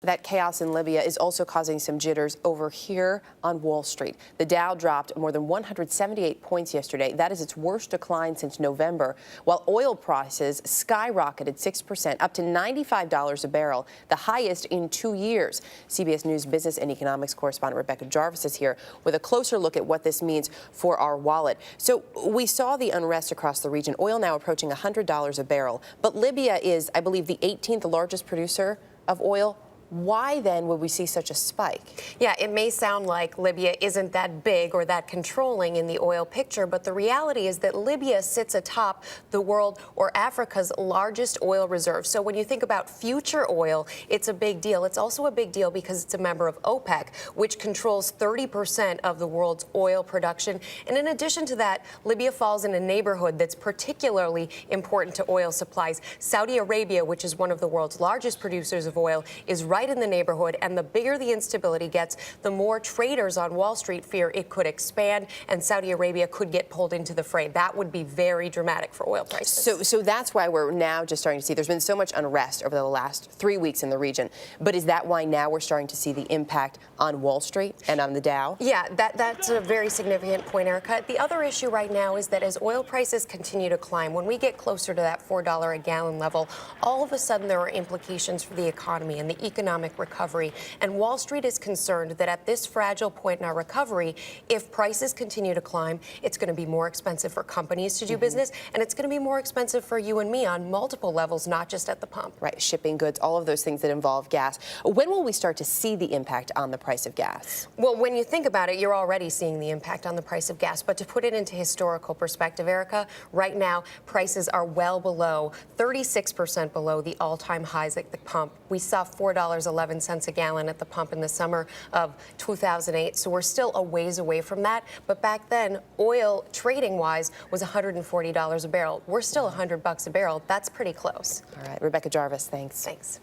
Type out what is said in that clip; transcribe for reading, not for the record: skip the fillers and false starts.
That chaos in Libya is also causing some jitters over here on Wall Street. The Dow dropped more than 178 points yesterday. That is its worst decline since November, while oil prices skyrocketed 6%, up to $95 a barrel, the highest in 2 years. CBS News business and economics correspondent Rebecca Jarvis is here with a closer look at what this means for our wallet. So we saw the unrest across the region, oil now approaching $100 a barrel. But Libya is, I believe, the 18th largest producer of oil. Why then would we see such a spike? Yeah, it may sound like Libya isn't that big or that controlling in the oil picture, but the reality is that Libya sits atop the world or Africa's largest oil reserves. So when you think about future oil, it's a big deal. It's also a big deal because it's a member of OPEC, which controls 30% of the world's oil production. And in addition to that, Libya falls in a neighborhood that's particularly important to oil supplies. Saudi Arabia, which is one of the world's largest producers of oil, is right in the neighborhood, and the bigger the instability gets, the more traders on Wall Street fear it could expand and Saudi Arabia could get pulled into the fray. That would be very dramatic for oil prices. So that's why we're now just starting to see there's been so much unrest over the last 3 weeks in the region. But is that why now we're starting to see the impact on Wall Street and on the Dow? Yeah, that's a very significant point, Erica. The other issue right now is that as oil prices continue to climb, when we get closer to that $4 a gallon level, all of a sudden there are implications for the economy and the economic recovery. And Wall Street is concerned that at this fragile point in our recovery, if prices continue to climb, it's going to be more expensive for companies to do business, and it's going to be more expensive for you and me on multiple levels, not just at the pump. Right, shipping goods, all of those things that involve gas. When will we start to see the impact on the price of gas? Well, when you think about it, you're already seeing the impact on the price of gas. But to put it into historical perspective, Erica, right now, prices are well below, 36% below the all-time highs at the pump. We saw $4.11 a gallon at the pump in the summer of 2008. So we're still a ways away from that. But back then, oil trading-wise was $140 a barrel. We're still $100 a barrel. That's pretty close. All right, Rebecca Jarvis, thanks. Thanks.